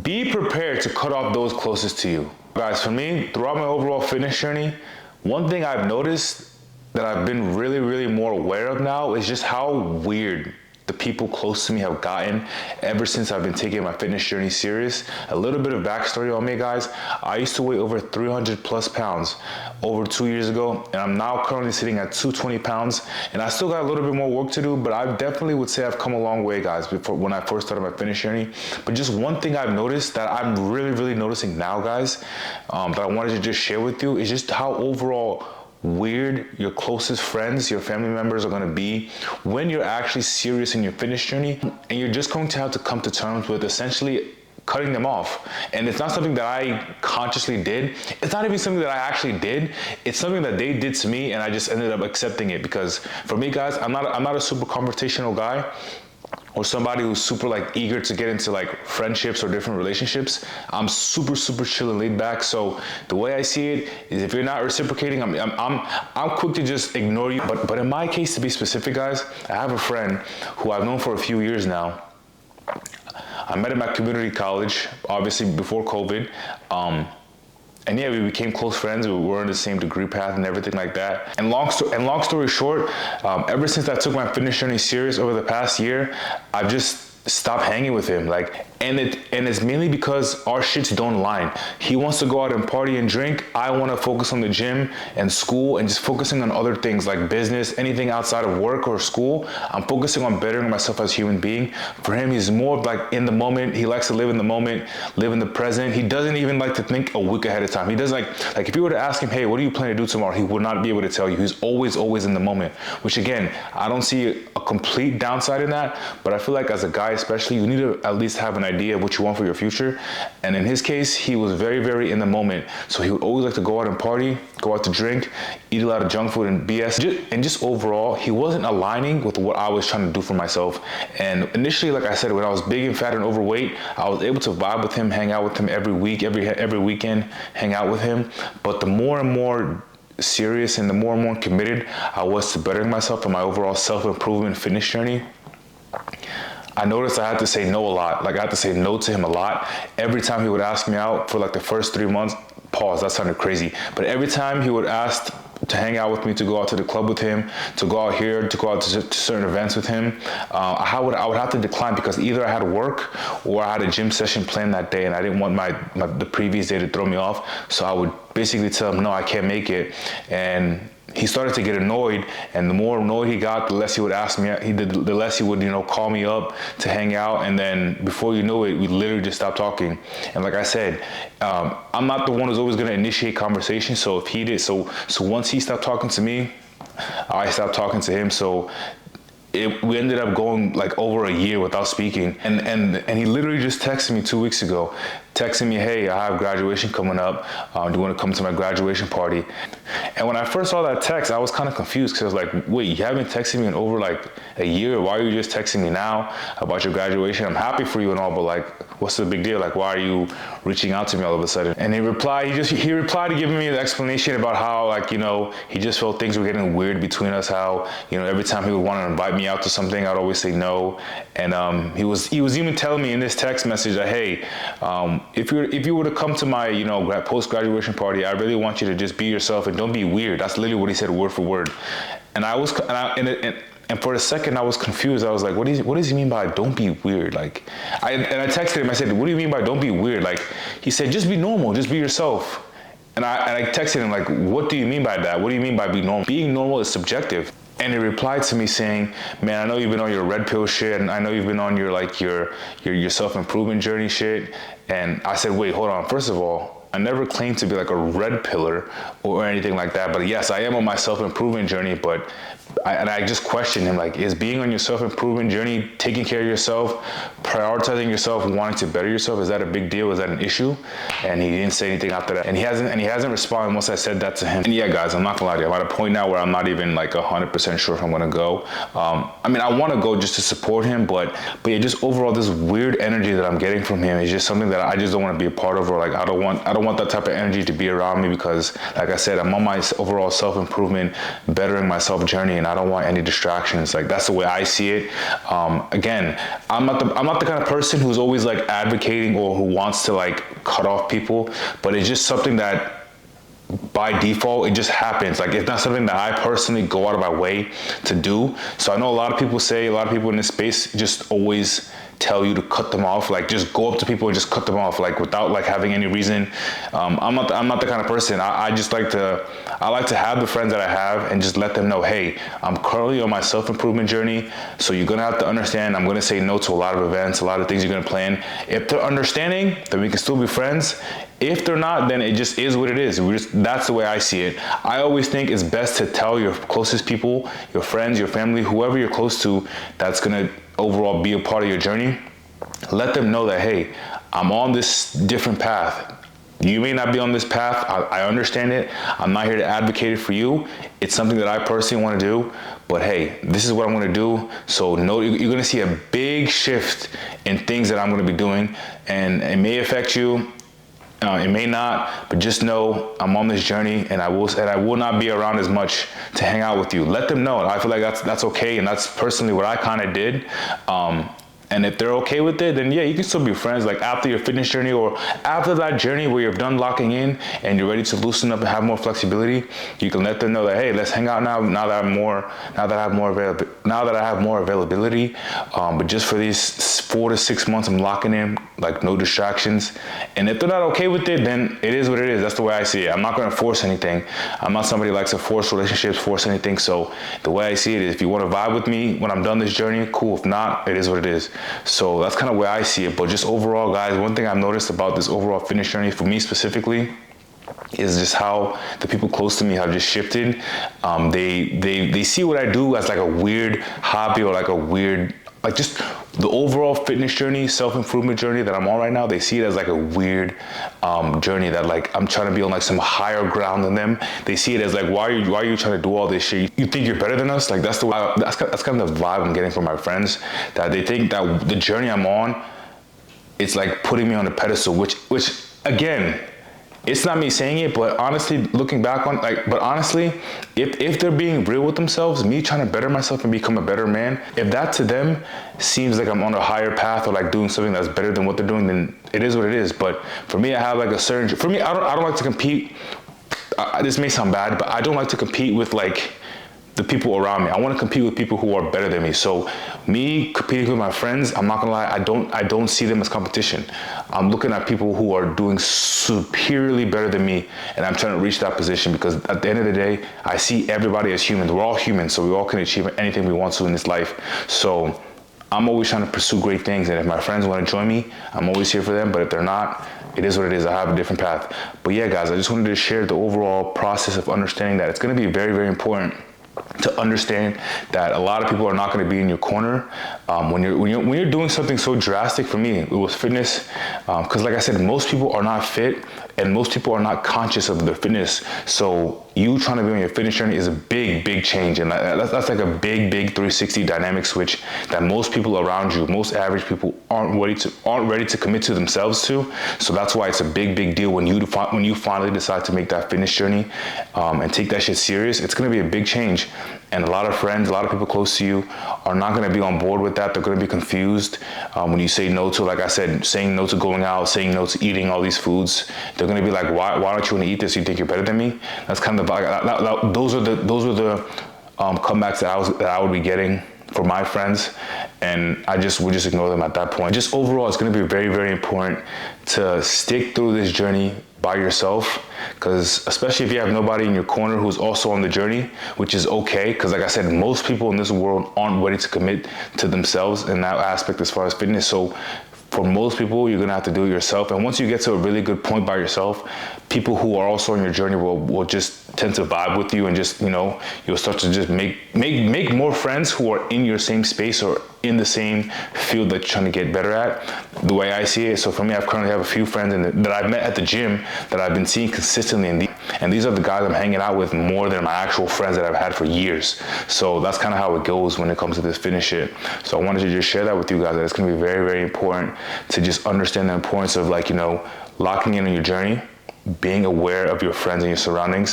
be prepared to cut off those closest to you. Guys, for me, throughout my overall fitness journey, one thing I've noticed that I've been really more aware of now is just how weird the people close to me have gotten ever since I've been taking my fitness journey serious. A little bit of backstory on me, guys. I used to weigh over 300 plus pounds over 2 years ago, and I'm now currently sitting at 220 pounds, and I still got a little bit more work to do, but I definitely would say I've come a long way, guys, before when I first started my fitness journey. But just one thing I've noticed that I'm really noticing now, guys, that I wanted to just share with you is just how overall weird your closest friends, your family members are going to be when you're actually serious in your fitness journey, and you're just going to have to come to terms with essentially cutting them off. And it's not something that I consciously did. It's not even something that I actually did. It's something that they did to me, and I just ended up accepting it. Because for me, guys, I'm not a super confrontational guy, or somebody who's super like eager to get into like friendships or different relationships. I'm super chill and laid back. So the way I see it is, if you're not reciprocating, I'm quick to just ignore you. But in my case, to be specific, guys, I have a friend who I've known for a few years now. I met him at community college, obviously before COVID. And yeah, we became close friends. We were in the same degree path and everything like that. And long story short, ever since I took my fitness journey serious over the past year, I've just stopped hanging with him. And it's mainly because our shits don't align. He wants to go out and party and drink. I want to focus on the gym and school and just focusing on other things like business, anything outside of work or school. I'm focusing on bettering myself as a human being. For him, he's more of like in the moment. He likes to live in the moment, live in the present. He doesn't even like to think a week ahead of time. He doesn't like if you were to ask him, hey, what do you plan to do tomorrow? He would not be able to tell you. He's always in the moment, which again, I don't see a complete downside in that, but I feel like as a guy especially, you need to at least have an idea of what you want for your future. And in his case, he was very in the moment. So he would always like to go out and party, go out to drink, eat a lot of junk food and BS. And just overall, he wasn't aligning with what I was trying to do for myself. And initially, like I said, when I was big and fat and overweight, I was able to vibe with him, hang out with him every week, every weekend, hang out with him. But the more and more serious and the more and more committed I was to bettering myself and my overall self-improvement fitness journey, I noticed I had to say no a lot. Like I had to say no to him a lot. Every time he would ask me out for like the first 3 months, pause, that sounded crazy. But every time he would ask to hang out with me, to go out to the club with him, to go out here, to go out to certain events with him, I would have to decline because either I had work or I had a gym session planned that day and I didn't want the previous day to throw me off. So I would basically tell him, no, I can't make it. And he started to get annoyed, and the more annoyed he got, the less he would ask me. The less he would, call me up to hang out, and then before you know it, we literally just stopped talking. And like I said, I'm not the one who's always going to initiate conversation. So if he did, so once he stopped talking to me, I stopped talking to him. So we ended up going like over a year without speaking, and he literally just texted me 2 weeks ago, texting me, hey, I have graduation coming up. Do you want to come to my graduation party? And when I first saw that text, I was kind of confused because I was like, wait, you haven't texted me in over like a year. Why are you just texting me now about your graduation? I'm happy for you and all, but like, what's the big deal? Like, why are you reaching out to me all of a sudden? And he replied to giving me an explanation about how, like, he just felt things were getting weird between us. How, every time he would want to invite me out to something, I'd always say no. And he was even telling me in this text message that, hey, if you were to come to my post graduation party, I really want you to just be yourself and don't be weird. That's literally what he said, word for word. And for a second I was confused. I was like, what does he mean by don't be weird? Like, I texted him. I said, what do you mean by don't be weird? Like, he said, just be normal, just be yourself. And I texted him like, what do you mean by that? What do you mean by be normal? Being normal is subjective. And he replied to me saying, man, I know you've been on your red pill shit, and I know you've been on your self-improvement journey shit. And I said, wait, hold on. First of all, I never claimed to be like a red pillar or anything like that. But yes, I am on my self-improvement journey. But I just questioned him, like, is being on your self-improvement journey, taking care of yourself, prioritizing yourself, wanting to better yourself, is that a big deal? Is that an issue? And he didn't say anything after that. And he hasn't responded once I said that to him. And yeah, guys, I'm not gonna lie to you. I'm at a point now where I'm not even like 100% sure if I'm gonna go. I want to go just to support him, but yeah, just overall, this weird energy that I'm getting from him is just something that I just don't want to be a part of, or like I don't want that type of energy to be around me, because like I said, I'm on my overall self-improvement, bettering myself journey. journey and I don't want any distractions. Like that's the way I see it. Again, I'm not the kind of person who's always like advocating or who wants to like cut off people, but it's just something that by default it just happens. Like it's not something that I personally go out of my way to do. So I know a lot of people in this space just always tell you to cut them off, like just go up to people and just cut them off, like without like having any reason. I'm not the kind of person. I just like to have the friends that I have and just let them know, hey, I'm currently on my self-improvement journey, so you're gonna have to understand I'm gonna say no to a lot of events, a lot of things you're gonna plan. If they're understanding, then we can still be friends. If they're not, then it just is what it is. That's the way I see it. I always think it's best to tell your closest people, your friends, your family, whoever you're close to, that's gonna overall be a part of your journey. Let them know that, hey, I'm on this different path. You may not be on this path. I understand it. I'm not here to advocate it for you. It's something that I personally want to do, but hey, this is what I'm going to do. So no, you're going to see a big shift in things that I'm going to be doing, and it may affect you. It may not, but just know I'm on this journey, and I will not be around as much to hang out with you. Let them know. I feel like that's okay, and that's personally what I kind of did. And if they're okay with it, then yeah, you can still be friends. Like after your fitness journey or after that journey where you're done locking in and you're ready to loosen up and have more flexibility, you can let them know that, hey, let's hang out now. Now that I have more availability. But just for these 4 to 6 months, I'm locking in, like no distractions. And if they're not okay with it, then it is what it is. That's the way I see it. I'm not going to force anything. I'm not somebody who likes to force relationships, force anything. So the way I see it is, if you want to vibe with me when I'm done this journey, cool. If not, it is what it is. So that's kind of where I see it. But just overall, guys, one thing I've noticed about this overall fitness journey for me specifically is just how the people close to me have just shifted. They see what I do as like a weird hobby or like a weird, like just the overall fitness journey, self-improvement journey that I'm on right now. They see it as like a weird journey that like I'm trying to be on like some higher ground than them. They see it as like, why are you trying to do all this shit? You think you're better than us? Like that's kind of the vibe I'm getting from my friends, that they think that the journey I'm on, it's like putting me on a pedestal, which again, it's not me saying it, but honestly, looking back on honestly, if they're being real with themselves, me trying to better myself and become a better man, if that to them seems like I'm on a higher path or like doing something that's better than what they're doing, then it is what it is. But for me, I have like I don't like to compete. This may sound bad, but I don't like to compete with like the people around me. I want to compete with people who are better than me. So me competing with my friends, I'm not gonna lie, I don't see them as competition. I'm looking at people who are doing superiorly better than me, and I'm trying to reach that position, because at the end of the day, I see everybody as humans. We're all humans, so we all can achieve anything we want to in this life. So I'm always trying to pursue great things, and if my friends want to join me, I'm always here for them. But if they're not, it is what it is. I have a different path. But yeah, guys, I just wanted to share the overall process of understanding that it's going to be very, very important to understand that a lot of people are not going to be in your corner when you're doing something so drastic. For me, it was fitness, because like I said, most people are not fit, and most people are not conscious of their fitness. So you trying to be on your fitness journey is a big change, and that's like a big 360 dynamic switch that most people around you, most average people, aren't ready to commit to themselves to. So that's why it's a big deal when you finally decide to make that fitness journey and take that shit serious. It's going to be a big change, and a lot of friends, a lot of people close to you are not going to be on board with that. They're going to be confused when you say no to, like I said, saying no to going out, saying no to eating all these foods. They're going to be like, why don't you want to eat this? You think you're better than me? That's kind of those are the comebacks that I would be getting for my friends, and would just ignore them at that point. Just overall, it's going to be very important to stick through this journey by yourself, because especially if you have nobody in your corner who's also on the journey, which is okay, because like I said, most people in this world aren't ready to commit to themselves in that aspect as far as fitness. So for most people, you're gonna have to do it yourself. And once you get to a really good point by yourself, people who are also on your journey will just tend to vibe with you, and just, you'll start to just make more friends who are in your same space or in the same field that you're trying to get better at, the way I see it. So for me, I currently have a few friends that I've met at the gym that I've been seeing consistently, and these are the guys I'm hanging out with more than my actual friends that I've had for years. So that's kind of how it goes when it comes to this fitness shit. So I wanted to just share that with you guys, that it's going to be very important to just understand the importance of locking in on your journey, being aware of your friends and your surroundings,